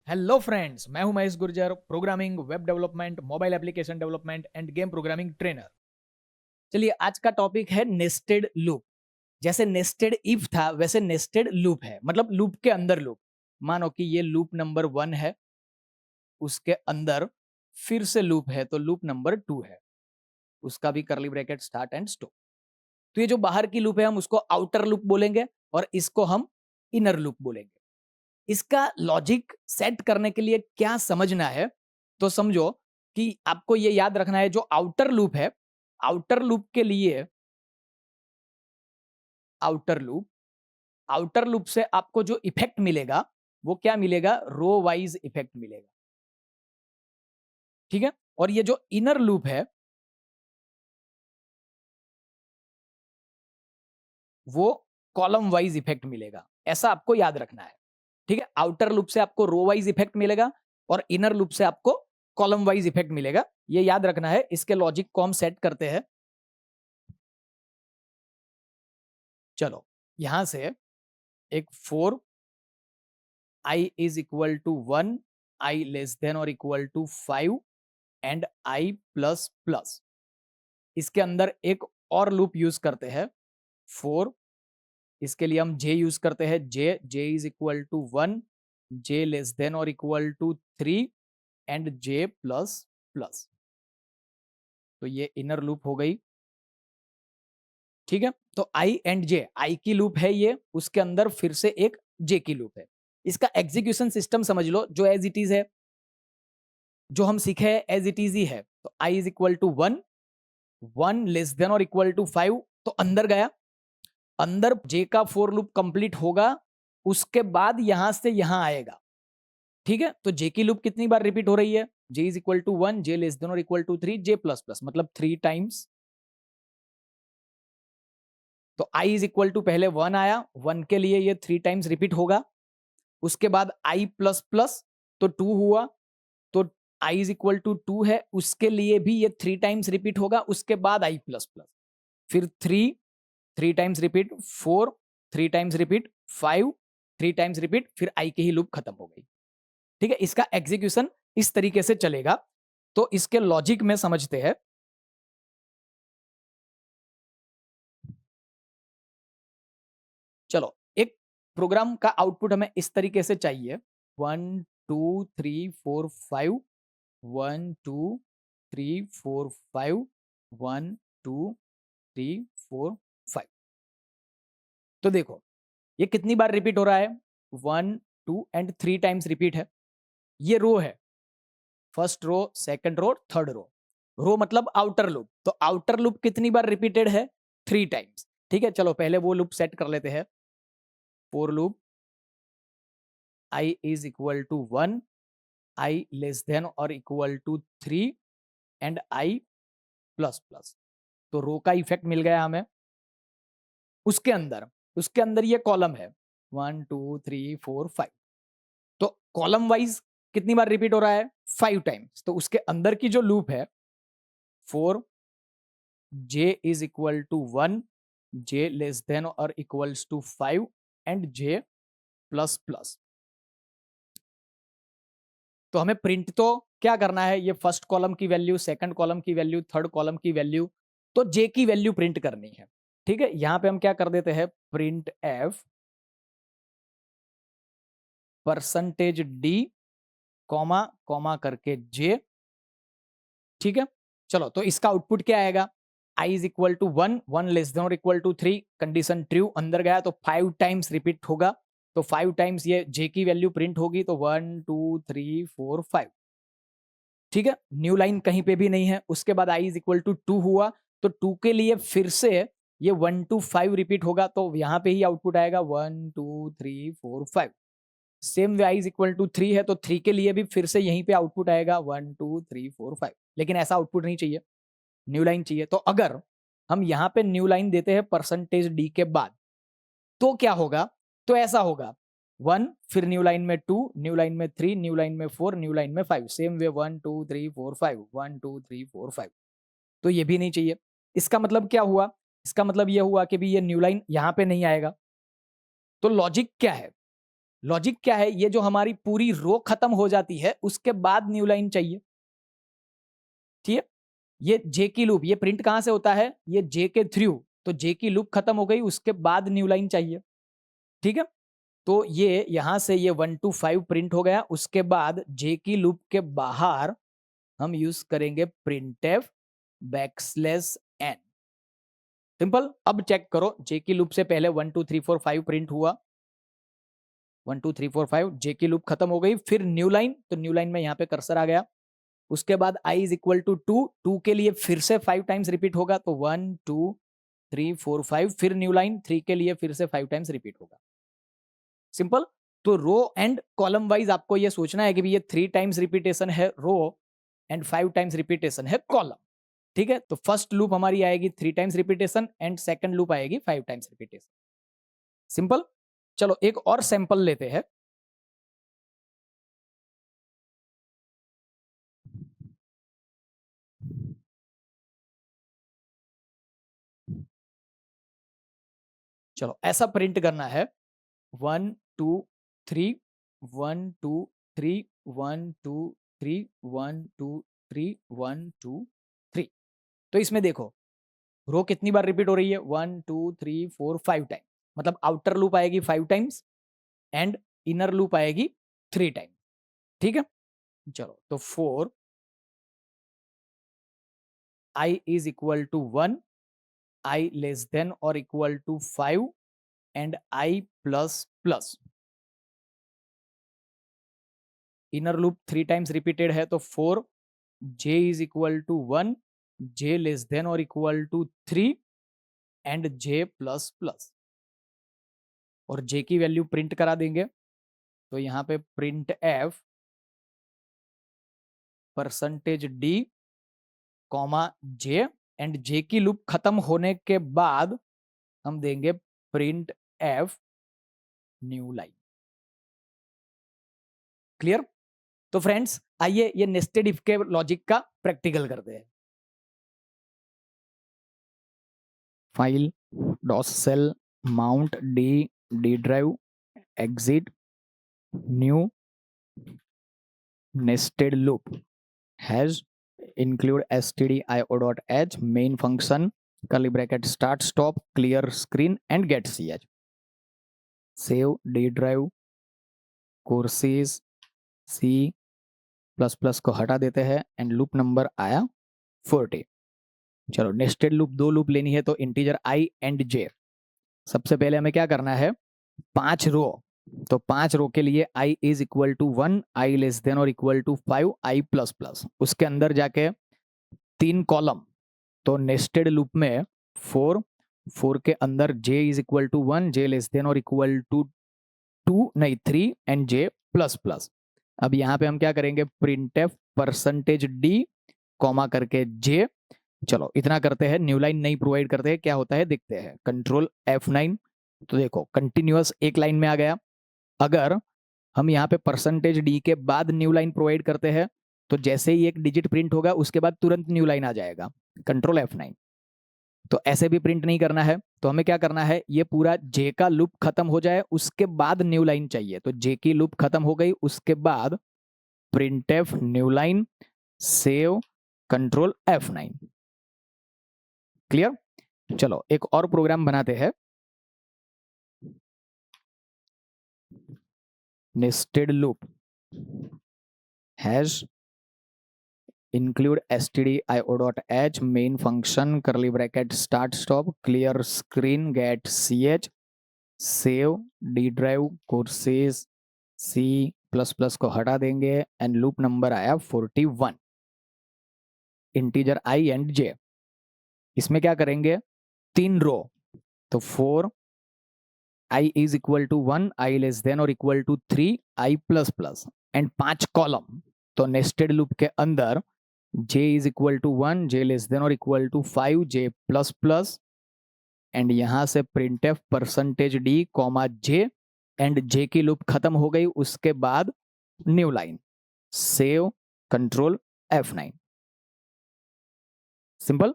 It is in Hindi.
हेलो फ्रेंड्स, मैं हूं Mahesh Gurjar, programming, web development, mobile application development end game programming trainer. चलिए, आज का टॉपिक है नेस्टेड लूप। जैसे नेस्टेड इफ था वैसे नेस्टेड लूप है, मतलब लूप के अंदर लूप। मानो कि ये लूप नंबर 1 है, उसके अंदर फिर से लूप है तो लूप नंबर 2 है, उसका भी करली ब्रैकेट स्टार्ट एंड स्टॉप। तो ये जो बाहर की लूप है हम उसको आउटर लूप बोलेंगे और इसको हम इनर लूप बोलेंगे। इसका लॉजिक सेट करने के लिए क्या समझना है, तो समझो कि आपको ये याद रखना है, जो आउटर लूप है, आउटर लूप के लिए आउटर लूप आउटर लूप से आपको जो इफेक्ट मिलेगा वो क्या मिलेगा? रो वाइज इफेक्ट मिलेगा। ठीक है। और ये जो इनर लूप है वो कॉलम वाइज इफेक्ट मिलेगा, ऐसा आपको याद रखना है। ठीक है। आउटर लूप से आपको रो वाइज इफेक्ट मिलेगा और इनर लूप से आपको कॉलम वाइज इफेक्ट मिलेगा, ये याद रखना है। इसके लॉजिक को हम सेट करते हैं। चलो, यहां से एक for i is equal to 1, i less than और equal to 5 and i plus plus, इसके अंदर एक और लूप यूज करते हैं, फोर। इसके लिए हम जे यूज करते हैं, j j is equal to 1, j less than और equal to 3 and j plus plus. तो ये इनर लूप हो गई। ठीक है। तो आई एंड जे, आई की लूप है ये, उसके अंदर फिर से एक जे की लूप है। इसका एग्जीक्यूशन सिस्टम समझ लो, जो एज इट इज है, जो हम सीखे हैं एज इट इज ही है। तो i is equal to 1, 1 less than और इक्वल टू 5, तो अंदर गया, अंदर जे का फोर लूप कंप्लीट होगा, उसके बाद यहां से यहां आएगा। ठीक है। तो जे की लूप कितनी बार रिपीट हो रही है? J is equal to 1, j less than और equal to 3, j plus plus, मतलब 3 टाइम्स। तो आई इज इक्वल टू पहले 1 आया, 1 के लिए ये 3 टाइम्स रिपीट होगा। उसके बाद आई प्लस प्लस, तो 2 हुआ, तो आई इज इक्वल टू 2 है, उसके लिए भी ये 3 टाइम्स रिपीट होगा। उसके बाद आई प्लस प्लस, फिर 3, 3 times repeat, 4, 3 times repeat, 5, 3 times repeat, फिर आई की ही लूप खत्म हो गई। ठीक है। इसका एग्जीक्यूशन इस तरीके से चलेगा। तो इसके लॉजिक में समझते हैं। चलो, एक प्रोग्राम का आउटपुट हमें इस तरीके से चाहिए, 1 2 3 4 5, 1 2 3 4 5, 1 2 3 4 5। तो देखो, ये कितनी बार रिपीट हो रहा है? 1 2 एंड 3 टाइम्स रिपीट है। ये रो है, first row, second row, third row. Row मतलब आउटर लूप, तो आउटर लूप कितनी बार रिपीटेड है? 3 टाइम्स। ठीक है। चलो, पहले वो लूप सेट कर लेते हैं। For loop, i is equal to 1, i less than और equal to 3 and i plus plus. तो रो का इफेक्ट मिल गया हमें। उसके अंदर ये कॉलम है, 1 2 3 4 5। तो कॉलम वाइज कितनी बार रिपीट हो रहा है? 5 टाइम्स। तो उसके अंदर की जो लूप है, 4, j is equal to 1, j less than और equals to 5 and j plus plus. तो हमें प्रिंट तो क्या करना है? ये फर्स्ट कॉलम की वैल्यू, सेकंड कॉलम की वैल्यू, थर्ड कॉलम की वैल्यू, तो जे की वैल्यू प्रिंट करनी है। ठीक है। यहां पे हम क्या कर देते हैं, print F percentage D comma comma करके जे। ठीक है। चलो, तो इसका आउटपुट क्या आएगा? I is equal to 1, 1 less than और इक्वल टू 3, कंडीशन ट्रू, अंदर गया तो 5 टाइम्स रिपीट होगा। तो 5 टाइम्स ये जे की वैल्यू प्रिंट होगी, तो 1 2 3 4 5। ठीक है। न्यू लाइन कहीं पे भी नहीं है। उसके बाद आई इज इक्वल टू 2 हुआ, तो 2 के लिए फिर से ये 1 2 5 रिपीट होगा, तो यहां पे ही आउटपुट आएगा 1 2 3 4 5। Same way I is equal to 3 है, तो 3 के लिए भी फिर से यहीं पे आउटपुट आएगा 1 2 3 4 5। लेकिन ऐसा आउटपुट नहीं चाहिए, न्यू लाइन चाहिए। तो अगर हम यहां पे न्यू लाइन देते हैं परसेंटेज डी के बाद, तो क्या होगा? तो ऐसा होगा, 1, फिर न्यू लाइन में 2, न्यू लाइन में 3, न्यू लाइन में 4, न्यू लाइन में 5। सेम वे 1 2 3 4 5, 1 2 3 4 5। तो ये भी नहीं चाहिए। इसका मतलब क्या हुआ? इसका मतलब यह हुआ कि भी ये न्यू लाइन यहां पे नहीं आएगा। तो लॉजिक क्या है? लॉजिक क्या है, ये जो हमारी पूरी रो खत्म हो जाती है उसके बाद न्यू लाइन चाहिए, ठीक है। ये जे की लूप, ये प्रिंट कहां से होता है, ये जे के थ्रू, तो जे की लूप खत्म हो गई, उसके बाद न्यू लाइन चाहिए, ठीक है। तो ये यहां से ये 1 to 5 प्रिंट हो गया, उसके बाद जे की लूप के बाहर हम यूज करेंगे प्रिंटफ बैकस्लैश एन। सिंपल। अब चेक करो, जे की लूप से पहले 1 2 3 4 5 प्रिंट हुआ, 1 2 3 4 5, जे की लूप खत्म हो गई, फिर न्यू लाइन, तो न्यू लाइन में यहाँ पे कर्सर आ गया। उसके बाद i इज इक्वल टू 2, 2 के लिए फिर से 5 टाइम्स रिपीट होगा, तो 1 2 3 4 5, फिर न्यू लाइन 3 के लिए फिर से 5 टाइम्स रिपीट होगा। सिंपल। तो रो एंड कॉलम वाइज आपको ये सोचना है कि ये 3 टाइम्स रिपीटेशन है रो एंड 5 टाइम्स रिपीटेशन है कॉलम, ठीक है। तो फर्स्ट लूप हमारी आएगी 3 times repetition and second loop आएगी 5 टाइम्स रिपीटेशन। सिंपल। चलो एक और सैंपल लेते हैं। चलो ऐसा प्रिंट करना है, 1 2 3 1 2 3 1 2 3 1 2 3 1 2 3। तो इसमें देखो रो कितनी बार रिपीट हो रही है, 1 2 3 4 5 टाइम, मतलब आउटर लूप आएगी 5 टाइम्स एंड इनर लूप आएगी 3 टाइम, ठीक है। चलो तो 4 i is equal to 1, i less than और equal to 5 and i plus plus. Inner loop 3 times repeated है, तो 4 j is equal to 1, j less than और equal to 3 and j plus plus. और j की वैल्यू प्रिंट करा देंगे, तो यहाँ पे प्रिंट f percentage d comma j, and j की लूप खत्म होने के बाद हम देंगे print f new line. Clear. तो फ्रेंड्स आइए ये नेस्टेड इफ के लॉजिक का प्रैक्टिकल करते हैं। File DOS shell mount D drive exit new nested loop has include stdio.h main function curly bracket start stop clear screen and get ch save d drive courses c plus plus को हटा देते हैं एंड लूप नंबर आया 40। चलो नेस्टेड लूप 2 लूप लेनी है, तो इंटीजर i एंड j। सबसे पहले हमें क्या करना है, 5 रो, तो 5 रो के लिए i is equal to 1, i less than और equal to 5, i plus plus. उसके अंदर जाके 3 कॉलम, तो नेस्टेड लूप में 4 4 के अंदर j is equal to 1, j less than और इक्वल टू 2 नहीं 3 एंड j प्लस प्लस। अब यहाँ पे हम क्या करेंगे, प्रिंटफ परसेंटेज d कॉमा करके j। चलो इतना करते हैं, न्यू लाइन नहीं प्रोवाइड करते हैं, क्या होता है देखते हैं। कंट्रोल F9, तो देखो कंटिन्यूअस एक लाइन में आ गया। अगर हम यहाँ पे परसेंटेज डी के बाद न्यू लाइन प्रोवाइड करते हैं, तो जैसे ही एक डिजिट प्रिंट होगा उसके बाद तुरंत न्यू लाइन आ जाएगा, कंट्रोल F9। तो ऐसे भी प्रिंट नहीं करना है, तो हमें क्या करना है, ये पूरा जे का लूप खत्म हो जाए उसके बाद न्यू लाइन चाहिए। तो जे की लूप खत्म हो गई, उसके बाद printf new line save control F9। Clear. चलो एक और प्रोग्राम बनाते हैं। Nested loop has include stdio.h main function curly bracket start stop clear screen get ch save d drive courses c plus plus को हटा देंगे एंड लूप नंबर आया 41, इंटीजर i एंड j। इसमें क्या करेंगे, 3 रो, तो 4 i is equal to 1, i less than और equal to 3, i plus plus and 5 column, तो नेस्टेड लूप के अंदर j is equal to 1, j less than और equal to 5, j plus plus and यहां से printf percentage d comma j and j की लूप खत्म हो गई, उसके बाद new line save control F9। Simple.